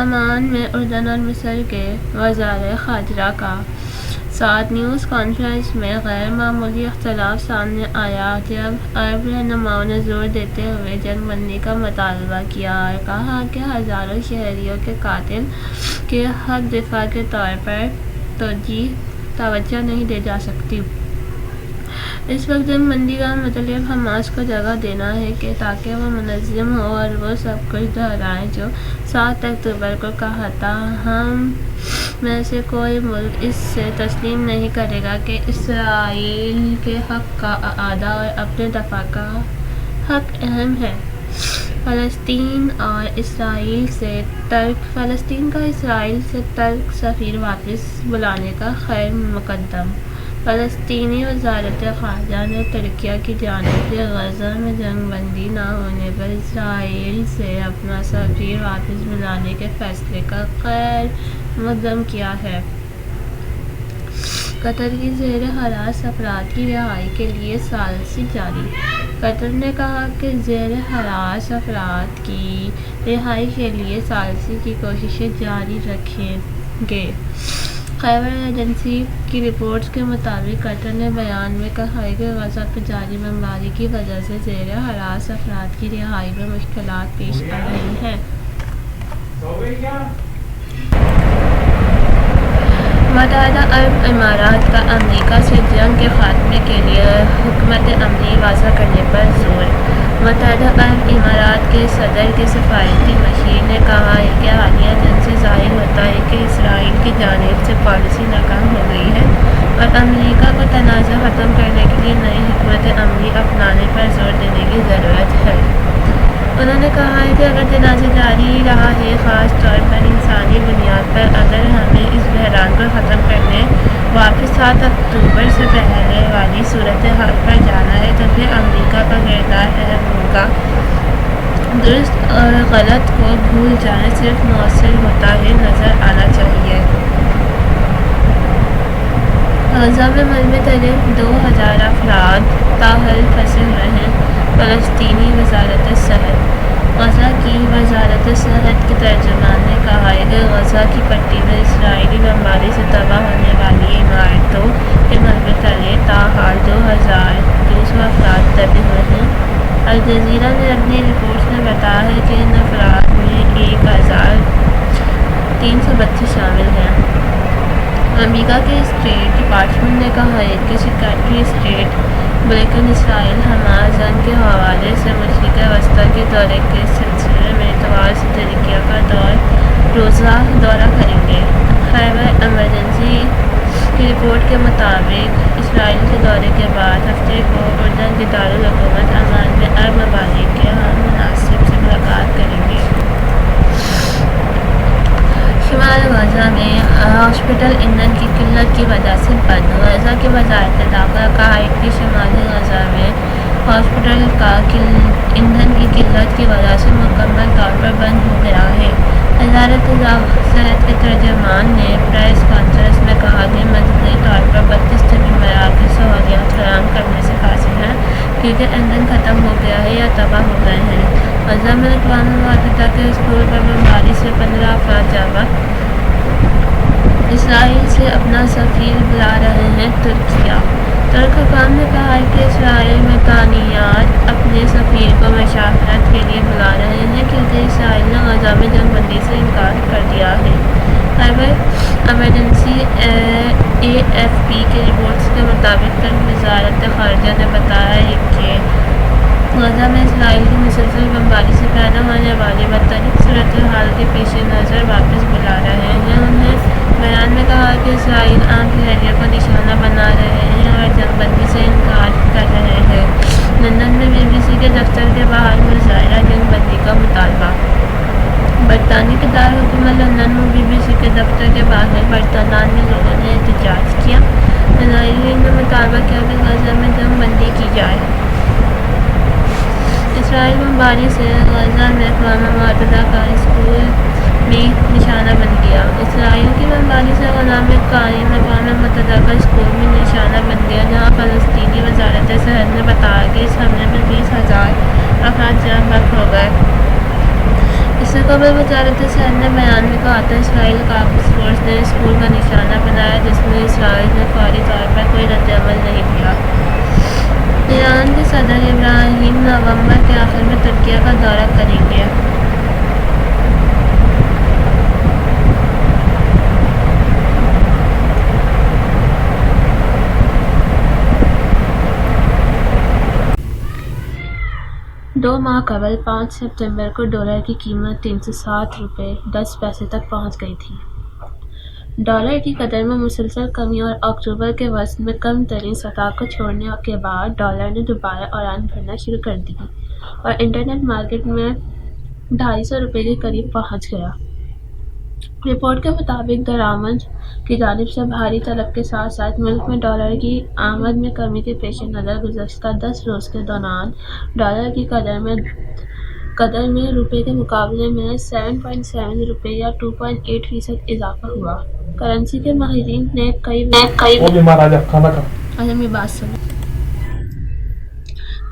عمان میں اردن اور مصر کے وزرائے خارجہ کا ساتھ نیوز کانفرنس میں غیر معمولی اختلاف سامنے آیا جب عرب رہنماؤں نے زور دیتے ہوئے جنگ بندی کا مطالبہ کیا اور کہا کہ ہزاروں شہریوں کے قتل کے حق دفاع کے طور پر توجہ نہیں دی جا سکتی۔ اس وقت جنگ بندی کا مطلب حماس کو جگہ دینا ہے کہ تاکہ وہ منظم ہو اور وہ سب کچھ دہرائے جو 7 اکتوبر کو کہا تھا۔ ہم میں سے کوئی ملک اس سے تسلیم نہیں کرے گا کہ اسرائیل کے حق کا اعادہ اور اپنے دفاع کا حق اہم ہے۔ فلسطین کا اسرائیل سے ترک سفیر واپس بلانے کا خیر مقدم۔ فلسطینی وزارت خارجہ نے ترکیہ کی جانب سے غزہ میں جنگ بندی نہ ہونے پر اسرائیل سے اپنا سفیر واپس بلانے کے فیصلے کا خیر مقدم کیا ہے۔ قطر کی زیر حراست افراد کی رہائی کے لیے ثالثی جاری۔ قطر نے کہا کہ زیر حراست افراد کی رہائی کے لیے ثالثی کی کوششیں جاری رکھیں گے۔ خیبر ایجنسی کی رپورٹس کے مطابق قطر نے بیان میں کہا ہے کہ غزہ پر جاری بمباری کی وجہ سے زیر حراست افراد کی رہائی میں مشکلات پیش آ رہی ہیں۔ متحدہ عرب امارات کا امریکہ سے جنگ کے خاتمے کے لیے حکمت عملی واضح کرنے پر زور۔ متحدہ عرب امارات کے صدر کے سفارتی مشیر نے کہا ہے کہ حالیہ جنگ سے ظاہر ہوتا ہے کہ اسرائیل کی جانب سے پالیسی ناکام ہو گئی ہے اور امریکہ کو تنازع ختم کرنے کے لیے نئی حکمت عملی اپنانے پر زور دینے کی ضرورت ہے۔ انہوں نے کہا ہے کہ اگر تنازع جاری رہا ہے، خاص طور پر انسانی بنیاد پر، اگر ہمیں اس بحران کو ختم کرنے واپس 7 اکتوبر سے پہلے والی صورتحال پر جانا ہے تو پھر امریکہ کا کردار اہم ہوگا۔ درست اور غلط کو بھول جائیں، صرف مؤثر ہوتا ہے نظر آنا چاہیے۔ غزہ میں ملبے تلے 2000 افراد تاحال پھنسے ہوئے ہیں۔ فلسطینی وزارت صحت۔ غزہ کی وزارت صحت کے ترجمان نے کہا ہے کہ غزہ کی پٹی میں اسرائیلی بمباری سے تباہ ہونے والی عمارتوں کے ملبے تلے تاحال 2200 افراد دبے ہوئے ہیں۔ الجزیرہ نے اپنی رپورٹس میں بتایا ہے کہ ان افراد میں 1332 شامل ہیں۔ امریکا کے اسٹیٹ ڈپارٹمنٹ نے کہا ہے کہ سیکریٹری اسٹیٹ بلنکن اسرائیل حماس جنگ کے حوالے سے مشرق وسطیٰ کے دورے کے سلسلے میں اتوار سے ترکیہ کا روزہ دورہ کریں گے۔ خیبر ایجنسی کی رپورٹ کے مطابق اسرائیل کے دورے کے بعد ہفتے کو اردن کے دارالحکومت عمان میں عرب ممالک کے ہم مناسب سے ملاقات کریں گے۔ شمال غزہ میں ہاسپٹل ایندھن کی قلت کی وجہ سے بند۔ غزہ کی وزارت داخلہ کا ہے کہ شمالی غزہ میں ہاسپٹل کا ایندھن کی قلت کی وجہ سے مکمل طور پر بند ہو گیا ہے۔ وزارت صحت کے ترجمان نے پریس کانفرنس میں کہا کہ مجموعی طور پر 32 طبی مراکز سہولیات فراہم کرنے سے قاصر ہیں کیونکہ ایندھن ختم ہو گیا ہے یا تباہ ہو گئے ہیں۔ غزہ میں اقوام متحدہ کے اسکول پر بمباری سے 15 افراد ہلاک۔ اسرائیل سے اپنا سفیر بلا رہے ہیں ترکیہ۔ ترک حکام نے کہا ہے کہ اسرائیل میں تعینات اپنے سفیر کو مشاورت کے لیے بلا رہے ہیں کیونکہ اسرائیل نے غزہ میں جنگ بندی سے انکار کر دیا ہے۔ خیبر ایمرجنسی AFP کی رپورٹس کے مطابق ترک وزارت خارجہ نے بتایا ہے کہ غزہ میں اسرائیل کی مسلسل بمباری سے پیدا ہونے والی بدترین صورتحال کے پیش نظر واپس بلا رہے ہیں۔ انہوں نے بیان میں کہا کہ اسرائیل عام شہریوں کو نشانہ بنا رہے ہیں اور جنگ بندی سے انکار کر رہے ہیں۔ لندن میں BBC کے دفتر کے باہر مظاہرہ جنگ بندی کا مطالبہ۔ برطانیہ کے دارالحکومت لندن میں BBC کے دفتر کے باہر برطانوی لوگوں نے احتجاج کیا۔ مظاہرین نے مطالبہ کیا کہ غزہ میں جنگ بندی کی جائے۔ اسرائیل بمباری سے غزہ میں اقوام متحدہ کا اسکول بھی نشانہ بن گیا۔ اسرائیل کی بمباری سے غزہ میں قائم اقوام متحدہ کا اسکول بھی نشانہ بن گیا جہاں فلسطینی وزارت صحت نے بتایا کہ اس حملے میں 20,000 افراد جاں بحق ہو گئے۔ اس سے قبل وزارت صحت نے بیان میں کہا تھا اسرائیل قابض فورس نے اسکول کا نشانہ بنایا جس میں اسرائیل نے فوری طور پر کوئی رد عمل نہیں دیا۔ ایران کے صدر ابراہیم نومبر کے آخر میں ترکیہ کا دورہ کریں گے۔ 2 ماہ قبل 5 ستمبر کو ڈالر کی قیمت 307 روپے 10 پیسے تک پہنچ گئی تھی۔ ڈالر کی قدر میں مسلسل کمی اور اکتوبر کے وسط میں کم ترین سطح کو چھوڑنے کے بعد ڈالر نے دوبارہ اڑان بھرنا شروع کر دی اور انٹرنیٹ مارکیٹ میں 250 روپے کے قریب پہنچ گیا۔ رپورٹ کے مطابق درآمد کی جانب سے بھاری طلب کے ساتھ ساتھ ملک میں ڈالر کی آمد میں کمی کے پیش نظر گزشتہ 10 روز کے دوران ڈالر کی قدر میں روپے کے مقابلے میں 7.7 روپے یا 2.8% اضافہ ہوا۔ کرنسی کے ماہرین نے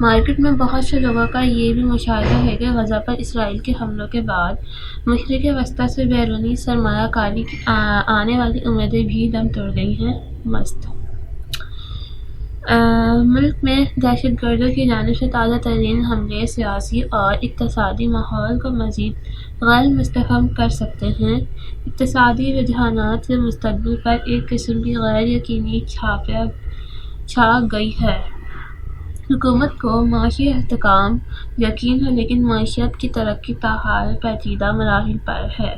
مارکیٹ میں بہت سے لوگوں کا یہ بھی مشاہدہ ہے کہ غزہ پر اسرائیل کے حملوں کے بعد مشرق وسطی سے بیرونی سرمایہ کاری کی آنے والی امیدیں بھی دم توڑ گئی ہیں۔ ملک میں دہشت گردوں کی جانب سے تازہ ترین حملے سیاسی اور اقتصادی ماحول کو مزید غیر مستحکم کر سکتے ہیں۔ اقتصادی رجحانات سے مستقبل پر ایک قسم کی غیر یقینی چھا گئی ہے۔ حکومت کو معاشی استحکام یقین ہے لیکن معیشت کی ترقی تاحال پیچیدہ مراحل پر ہے۔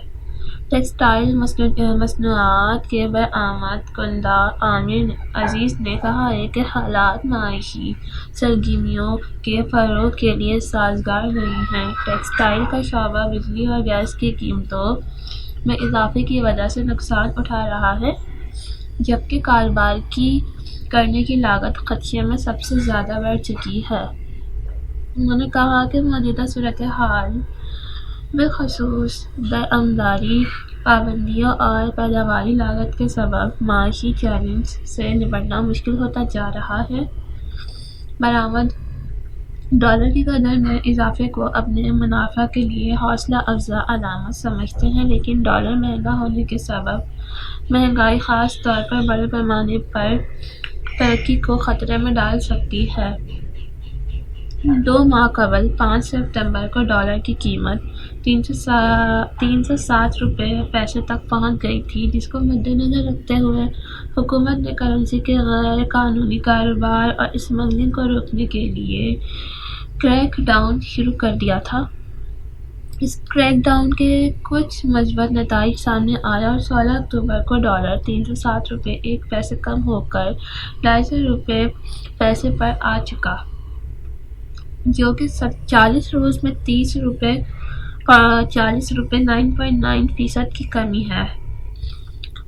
ٹیکسٹائل مصنوعات کے برآمد کنندہ عامر عزیز نے کہا ہے کہ حالات معاشی سرگرمیوں کے فروغ کے لیے سازگار نہیں ہیں۔ ٹیکسٹائل کا شعبہ بجلی اور گیس کی قیمتوں میں اضافے کی وجہ سے نقصان اٹھا رہا ہے جبکہ کاروبار کرنے کی لاگت خدشے میں سب سے زیادہ بڑھ چکی ہے۔ انہوں نے کہا کہ موجودہ صورتحال بالخصوص درآمداری پابندیوں اور پیداواری لاگت کے سبب معاشی چیلنج سے نمٹنا مشکل ہوتا جا رہا ہے۔ برآمد ڈالر کی قدر میں اضافے کو اپنے منافع کے لیے حوصلہ افزا علامت سمجھتے ہیں لیکن ڈالر مہنگا ہونے کے سبب مہنگائی خاص طور پر بڑے پیمانے پر ترقی کو خطرے میں ڈال سکتی ہے۔ 2 ماہ قبل 5 ستمبر کو ڈالر کی قیمت 307 روپے پیسے تک پہنچ گئی تھی جس کو مد نظر رکھتے ہوئے حکومت نے کرنسی کے غیر قانونی کاروبار اور اسمگلنگ کو روکنے کے لیے کریک ڈاؤن شروع کر دیا تھا۔ اس کریک ڈاؤن کے کچھ مثبت نتائج سامنے آئے اور 16 اکتوبر کو ڈالر 307 روپے 1 پیسے کم ہو کر 250 روپے پیسے پر آ چکا جو کہ 40 روز میں 30 روپے 9.9% کی کمی ہے۔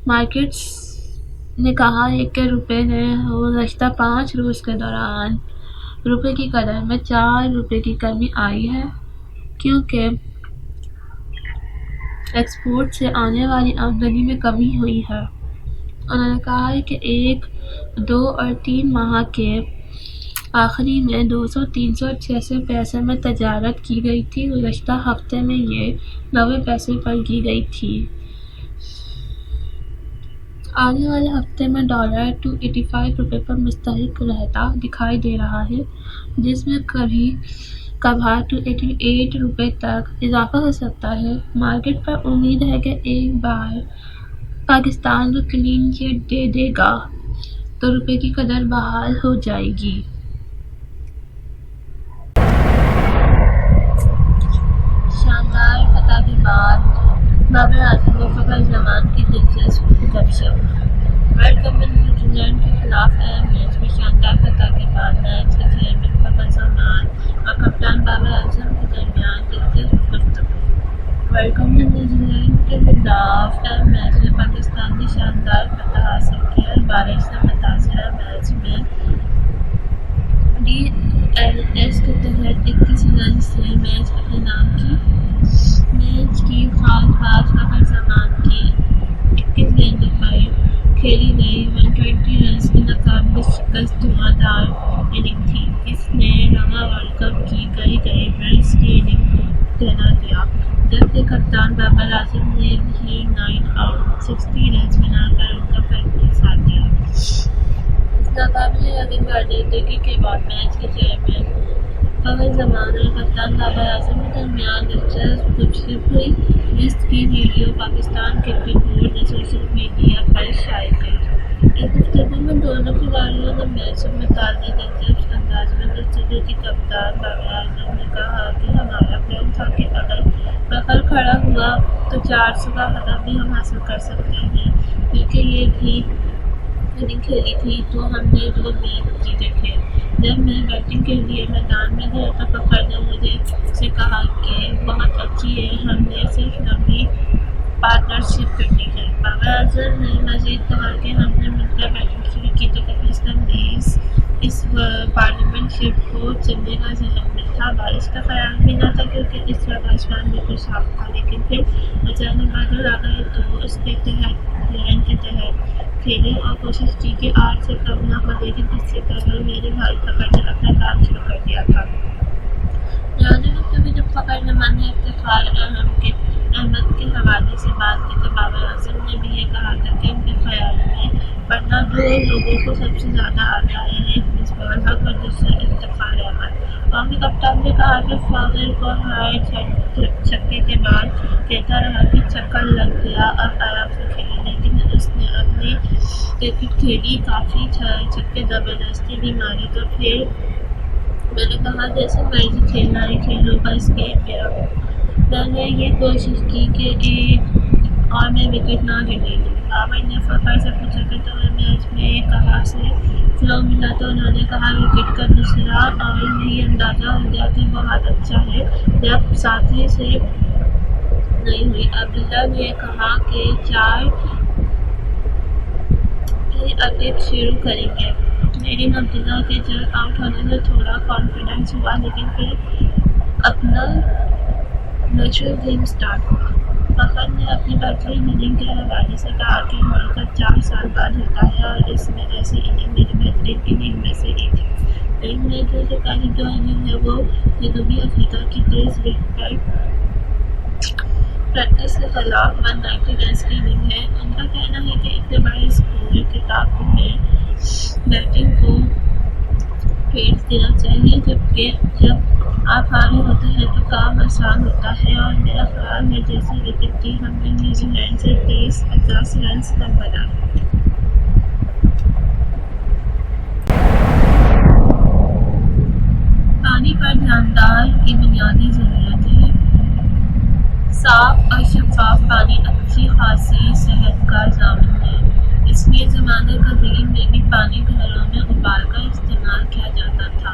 مارکیٹس نے کہا ہے کہ روپے نے گزشتہ 5 روز کے دوران روپے کی قدر میں 4 روپے کی کمی آئی ہے۔ کیونکہ ایکسپورٹ سے آنے والی آمدنی میں کمی ہوئی ہے۔ انہوں نے کہا ہے کہ 1، 2 اور 3 ماہ کے آخری میں 200، 300 اور 600 پیسے میں تجارت کی گئی تھی۔ گزشتہ ہفتے میں یہ 90 پیسے پر کی گئی تھی۔ آنے والے ہفتے میں ڈالر 285 روپے پر مستحق رہتا دکھائی دے رہا ہے، جس میں کبھی کبھار 288 روپے تک اضافہ ہو سکتا ہے۔ مارکیٹ پر امید ہے کہ ایک بار پاکستان کو کلین چٹ دے دے گا تو روپے کی قدر بحال ہو جائے گی۔ شاندار فتح کے بعد بابر اعظم و فخر زمان کی دلچسپ گپ شپ۔ ورلڈ کپ میں نیوزی لینڈ کے خلاف اہم میچ میں شاندار فتح کے بعد میچ کے چیئرمین فخر زمان اور کپتان بابر اعظم کے درمیان دلچسپ گفتگو۔ ورلڈ کپ میں نیوزی لینڈ کے خلاف اہم میچ میں پاکستان نے شاندار فتح حاصل کی اور بارش سے متاثرہ میچ میں DLS کے تحت 21 رنز سے میچ اپنے نام کی۔ میچ کی خاص بات فخر زمان کی 21 گیندوں پر کھیلی گئی 120 رنز کی ناقابل شکست دھواں دھار اننگ تھی۔ اس نے رواں ورلڈ کپ کی گئی رنز کی اننگ کو دہرا دیا، جبکہ کپتان بابر اعظم نے بھی 9 آؤٹ 60 رنز بنا کر ان کا فرق کے ساتھ دیا۔ اس ناقابل یقین کارکردگی کے بعد میچ کے چیئرمین فخر زمان اور کپتان بابر اعظم کے درمیان دلچسپ گپ شپ ہوئی، جس کی ویڈیو پاکستان کرکٹ بورڈ نے سوشل میڈیا پر شائع کی۔ اس گفتگو میں دونوں کھلاڑیوں نے میچ سے متعلق دلچسپ انداز میں گفتگو کی۔ کپتان بابر اعظم نے کہا کہ ہمارا پلان تھا کہ اگر فخر کھڑا ہوا تو 400 کا ہدف بھی ہم حاصل کر سکتے ہیں، کیونکہ یہ بھی اننگ کھیلی تھی تو ہم نے 2 میچ جیتے تھے۔ جب میں بیٹنگ کے لیے میدان میں گیا تو فخر نے مجھے سے کہا کہ بہت اچھی ہے، ہم نے صرف لمبی پارٹنرشپ کرنی ہے۔ بابر اعظم نے مزید کہا کہ ہم نے مل کر بیٹنگ شروع کی تو کبھی اس پارٹنرشپ کو چلنے کا ذہن میں تھا۔ بارش کا خیال بھی نہ تھا کیونکہ اس وقت آسمان بالکل صاف تھا، لیکن پھر اچانک بادل آ گئے تو اس کے تحت پلان کے تحت کھیلے اور کوشش کی کہ 8 سے کم نہ ہو، لیکن اس سے پہلے میرے بھائی فخر نے اپنا کام شروع کر دیا تھا۔ جانے وقت بھی جب فخر زمان نے افتخار احمد کے حوالے سے بات کی تو بابر اعظم نے بھی یہ کہا تھا کہ ان کے خیال میں پڑھنا 2 لوگوں کو سب سے زیادہ آتا ہے، ایک مصباح الحق اور دوسرا افتخار احمد۔ قومی کپتان نے کہا کہ فخر کو ہر چھکے کے بعد کہتا رہا کہ چھکا لگ گیا، اب آرام سے کھیلیں، لیکن اس نے اپنی کرکٹ کھیلی، کافی چھکے زبردستی بھی ماری تو پھر میں نے کہا جیسے مرضی کھیلنا ہے کھیلو، بس گیم گیا۔ میں نے یہ کوشش کی کہ ایک اور میں وکٹ نہ گرنے دوں۔ بابر نے فخر سے پوچھا کہ تمہیں میچ میں کہاں سے فلو ملا تو انہوں نے کہا وکٹ کا دوسرا اور یہی اندازہ ہو گیا کہ بہت اچھا ہے جب ساتھی سے نہیں ہوئی۔ عبداللہ نے کہا کہ 4 اب ایک شروع کریں گے، لیکن عبداللہ کے جلد آؤٹ ہونے سے تھوڑا کانفیڈنس ہوا، لیکن پھر اپنا نیچرل گیم سٹارٹ ہوا۔ فخر نے اپنی بہترین اننگ کے حوالے سے کہا کہ ورلڈ کپ 4 سال بعد ہوتا ہے اور اس میں ایسی اننگ میری بہترین اننگ میں سے ایک ہے۔ ایک میچ جو پہلی 2 اننگ ہے وہ جنوبی افریقہ کی تیز وکٹ پر پریکٹس کے خلاف 190 رنز کی اننگ ہے۔ ان کا کہنا ہے کہ اتنے بڑے اسکول کتابوں میں بیٹنگ کو پیٹ دینا چاہیے، جبکہ جب آپ فارغ ہوتے ہیں تو کام آسان ہوتا ہے، اور میرا خیال ہے جیسی وکٹ تھی ہم نے نیوزی لینڈ سے 50 رنز کم بنا۔ پانی پر دھیاندار کی بنیادی ضرورت ہے۔ صاف اور شفاف پانی اچھی خاصی صحت کا ضامن ہے، اس لیے زمانہ قدیم میں بھی پانی گھروں میں ابال کر استعمال کیا جاتا تھا۔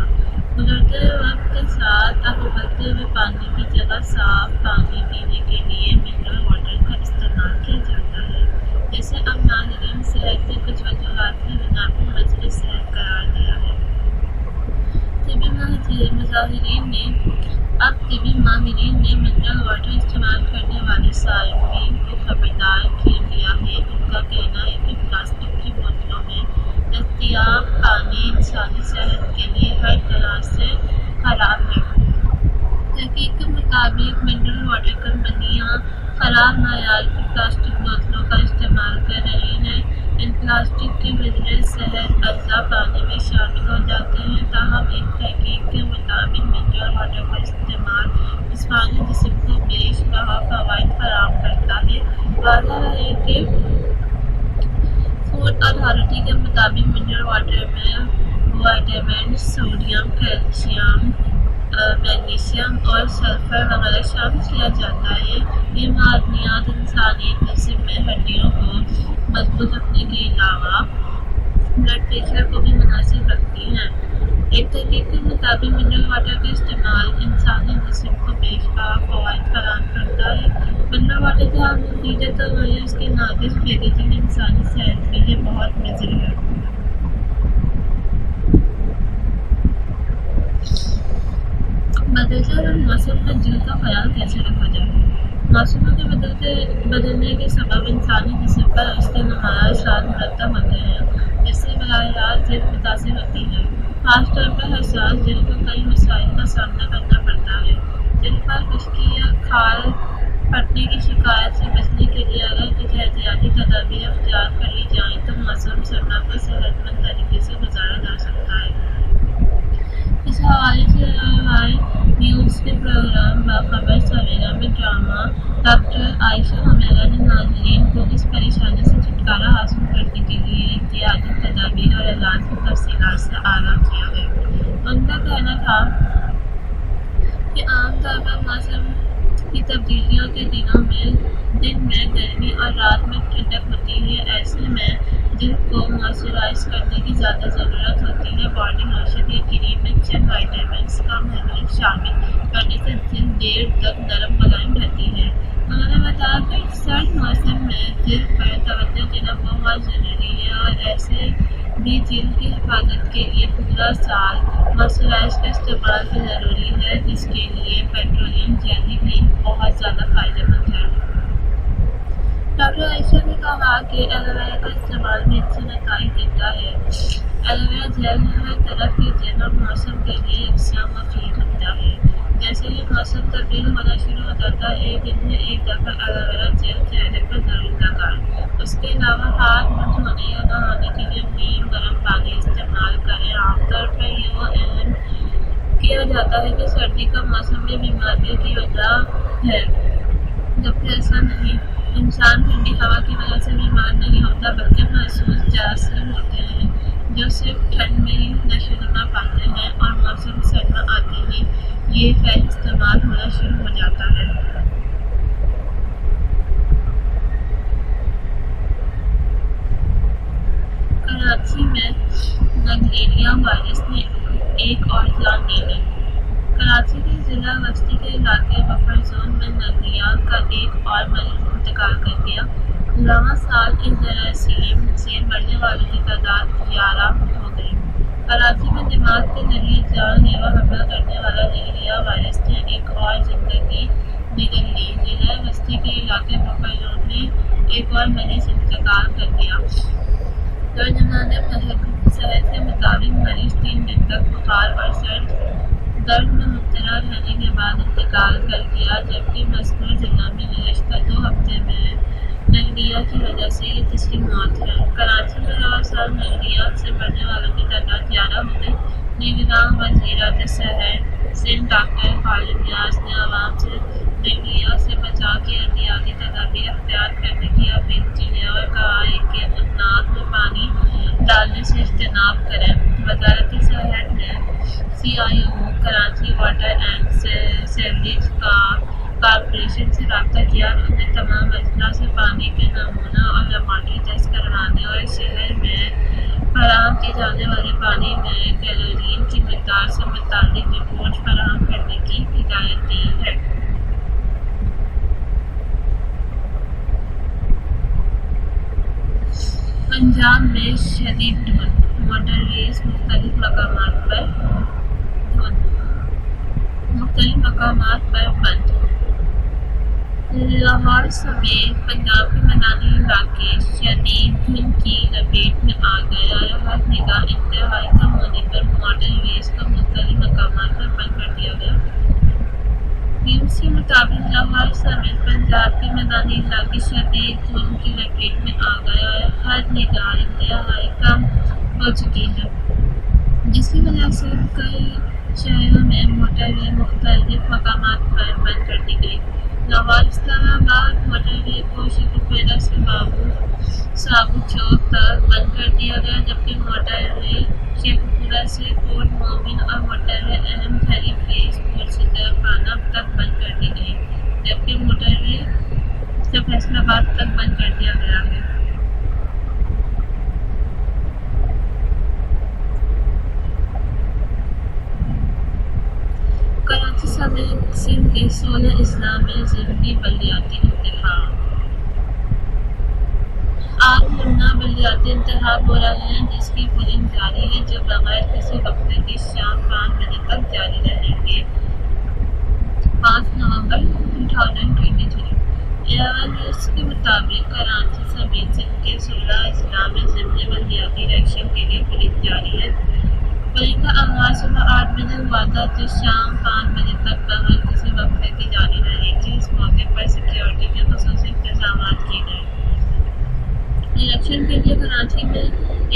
گزرتے وقت کے ساتھ اب ابلتے ہوئے پانی کی جگہ صاف پانی پینے کے لیے منرل واٹر کا استعمال کیا جاتا ہے، جسے اب ماہرین صحت نے کچھ وجوہات کی بنا پر مضر صحت قرار دیا ہے۔ طبی ماہرین نے اب طبی ماہرین نے منرل واٹر استعمال کرنے والے صارفین کو خبردار کر دیا ہے۔ ان کا کہنا ہے کہ پلاسٹک کی بوتلوں میں دستیاب پانی انسانی صحت کے لیے ہر طرح سے خراب ہے۔ تحقیق کے مطابق منرل واٹر کمپنیاں خراب معیار کی پلاسٹک بوتلوں کا استعمال کر رہی ہیں۔ ان پلاسٹک کے بجائے صحت افزا پانی میں شامل ہو جاتے ہیں، تاہم ایک تحقیق کے مطابق منرل واٹر کا استعمال جسمانی جسم کو بیش بہا فوائد فراہم کرتا ہے۔ واضح ہے کہ فوڈ اتھارٹی کے مطابق منرل واٹر میں وائٹامن، سوڈیم، کیلشیم، میگنیشیم اور سلفر وغیرہ شامل کیا جاتا ہے۔ یہ معدنیات انسانی جسم میں ہڈیوں کو مضبوط رکھنے کے علاوہ بلڈ پریشر کو بھی مناسب رکھتی ہیں۔ ایک تحقیق کے مطابق منرل واٹر کا استعمال انسانی جسم کو بیش بہا فوائد فراہم کرتا ہے۔ منرل واٹر جہاں مفید ہے تو وہیں اس کی ناقص پیکیجنگ انسانی صحت کے لیے بہت مضر ہے۔ بدلتے ہوئے موسم میں جل کا خیال کیسے رکھا جائے؟ موسموں کے بدلنے کے سبب انسانی جسم پر اس کے نمایاں اثرات مرتب ہوتے ہیں، جس سے براہ راست جلد متاثر ہوتی ہے۔ خاص طور پر حساس جلد کو کئی مسائل کا سامنا کرنا پڑتا ہے۔ جلد پر خشکی یا کھال پھٹنے کی شکایت سے بچنے کے لیے اگر کچھ احتیاطی تدابیر اختیار کر لی جائیں تو موسم سرما کو صحت مند طریقے سے گزارا جا سکتا ہے۔ اس حوالے سے آئی نیوز کے پروگرام باخبر سویرا میں ڈرامہ ڈاکٹر عائشہ حمیرہ نے ناظرین کو اس پریشانی سے چھٹکارا حاصل کرنے کے لیے احتیاطی تدابیر اور علاج کی تفصیلات سے آگاہ کیا ہے۔ ان کا کہنا تھا کہ عام طور پر موسم کی تبدیلیوں کے دنوں میں دن میں گرمی اور رات میں ٹھنڈک ہوتی ہے۔ ایسے میں جلد کو موئسچرائز کرنے کی زیادہ ضرورت ہوتی ہے۔ باڈی لوشن یا کریم میں چند وائٹامنس کا محلول شامل کرنے سے جلد دیر تک نرم ملائم رہتی ہے۔ انہوں نے بتایا کہ سرد موسم میں جلد پر توجہ دینا بہت ضروری ہے اور ایسے بھی جلد کی حفاظت کے لیے پورا سال موئسچرائز کا استعمال بھی ضروری ہے، جس کے لیے پیٹرولیم جیلی بھی بہت زیادہ فائدہ مند ہے۔ ڈاکٹر عائشہ نے کہا کہ ایلوویرا کا استعمال بھی اچھے نتائج دیتا ہے۔ ایلوویرا جیل ہر طرح کے جن اور موسم کے لیے یکساں مفید ہوتا ہے۔ جیسے ہی موسم تبدیل ہونا شروع ہو جاتا ہے، دن میں ایک دفعہ ایلوویرا جیل چہرے پر ضرور لگائیں۔ اس کے علاوہ ہاتھ منہ دھونے یا نہانے کے لیے نیم گرم پانی استعمال کریں۔ عام طور پر یہ اعلان کیا جاتا ہے کہ سردی کا موسم بھی بیماریوں کی وجہ ہے، جبکہ ایسا نہیں۔ انسان ٹھنڈی ہوا کی وجہ سے بیمار نہیں ہوتا بلکہ محسوس جراثیم ہوتے ہیں جو صرف ٹھنڈ میں ہی نشو و نما پاتے ہیں، اور موسم سرما آتے ہی یہ فعل استعمال ہونا شروع ہو جاتا ہے۔ کراچی میں نگلیریا وائرس نے ایک اور جان لے لی۔ کراچی کے ضلع وسطی کے علاقے بفر زون میں نگلیریا کا ایک اور مریض انتقال کر گیا۔ رواں سال اس جراثیم سے مرنے والوں کی تعداد 11 ہو گئی۔ کراچی میں دماغ کے ذریعے جان لیوا حملہ کرنے والا نگلیریا وائرس نے ایک اور زندگی نگل لی۔ ضلع وسطی کے علاقے بفر زون میں ایک اور مریض انتقال کر گیا۔ ترجمان محکمہ صحت کے مطابق مریض 3 دن تک بخار اور سر درد میں مبتلا رہنے کے بعد انتقال کر گیا، جبکہ مذکور ضلع میں گزشتہ 2 ہفتے میں نگلیریا کی وجہ سے یہ تیسری موت ہے۔ کراچی میں رواں سال نگلیریا سے مرنے والوں کی تعداد 11 ہو گئی۔ نگراں وزارت صحت سندھ ڈاکٹر خالد نیاز نے عوام سے نگلیریا سے بچاؤ کی احتیاطی تدابیر اختیار کرنے کی اپیل کی ہے اور کہا ہے کہ ناک میں پانی ڈالنے سے اجتناب کریں۔ وزارت صحت نے CIO Karachi water and sewerage corporation سے رابطہ کیا اور انہیں تمام اجزاء سے پانی کے نمونہ اور لیبارٹری ٹیسٹ کروانے اور شہر میں فراہم کیے جانے والے پانی میں کلورین کی مقدار سے متعلق رپورٹ فراہم کرنے کی ہدایت دی ہے۔ پنجاب میں شدید دھند، موٹر ویز مختلف مقامات مقامات پر بند۔ لاہور سمیت پنجاب کے میدانی علاقے شدید دھند کی لپیٹ میں آ گئے اور ہر نگاہ انتہائی کم ہونے پر موٹر ویز کو مختلف مقامات پر بند کر دیا گیا۔ نیوز کے مطابق لاہور سمیت پنجاب کے میدانی علاقے شدید دھند کی لپیٹ میں آ گئے اور ہر نگاہ انتہائی کم ہو چکی ہے، جس کی وجہ سے کئی شہروں میں موٹر وے مختلف مقامات پر بند کر دی گئی۔ لاہور اسلام آباد موٹر وے کو شکوفیرہ سے سابو چوک تک بند کر دیا گیا، جبکہ موٹر وے شیخوپورہ سے کوٹ مومن اور موٹر وے اہم تھری پلیس پور سے درخانہ تک بند کر دی گئی، جبکہ موٹر وے سے فیصل آباد تک بند کر دیا گیا ہے۔ کراچی سمیت سندھ کے 16 اضلاع میں ضمنی بلدیاتی انتخاب۔ آج ممنوع بلدیاتی انتخاب ہو رہے ہیں، جس کی پولنگ جاری ہے، جو بغیر کسی وقفے کے شام 5 بجے تک جاری رہیں گے۔ 5 نومبر 2023۔ ایون نیوز کے مطابق کراچی سمیت سندھ کے 16 اضلاع میں ضمنی بلدیاتی الیکشن کے لیے پولنگ جاری ہے۔ پولنگ کا آغاز صبح 8 بجے ہوا تھا، جو شام 5 بجے تک بغیر کسی وقفے کے جاری رہے گی۔ اس موقع پر سیکیورٹی کے خصوصی انتظامات کیے گئے۔ الیکشن کے لیے کراچی میں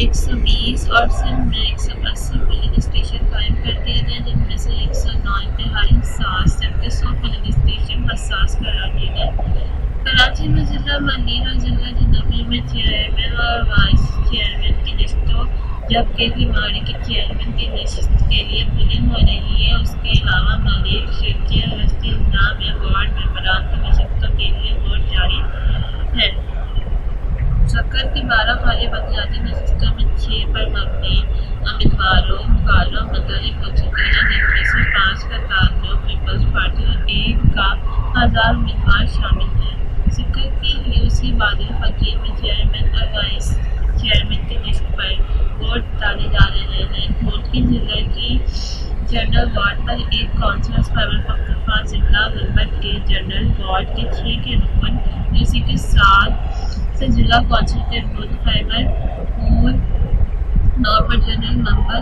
120 اور سندھ میں 180 پولنگ اسٹیشن قائم کر دیے گئے، جن میں سے 109 انتہائی حساس جبکہ 100 پولنگ اسٹیشن حساس قرار دیے گئے۔ کراچی میں ضلع منیر اور ضلع جنوبی میں چیئرمین اور وائس چیئرمین کی نشستوں، جبکہ بیماری کے چیئرمین کی نشست کے لیے پولنگ ہو رہی ہے۔ اس کے علاوہ منیر، شرقی اور وسطی اضلاع میں وارڈ ممبران کی نشستوں کے لیے ووٹ جاری ہے۔ سکر کی 12 خالی بلدیاتی نشستوں میں 6 پر مبنی امیدواروں مقابلہ مختلف ہو چکے ہیں، جن میں سے 5 کا تعلق پیپلز پارٹی اور 1 کا آزاد امیدوار شامل ہیں۔ سکر کی لیوسی بادل فقیر میں چیئرمین اور وائس چیئرمین کی نشست پر ووٹ ڈالے جا رہے ہیں۔ دھوت کی ضلع کی جنرل وارڈ پر 1 کونسلر خیبر پختونخوا ضلع غربت کے جنرل وارڈ کے 6 کے رکن، لیوسی کے 7 سے ضلع کونسل کے رکن، خیبر پور 9 پر جنرل ممبر،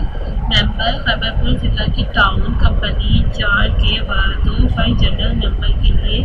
خیبر پور ضلع کی ٹاؤن کمپنی 4 کے 2 پر جنرل ممبر کے لیے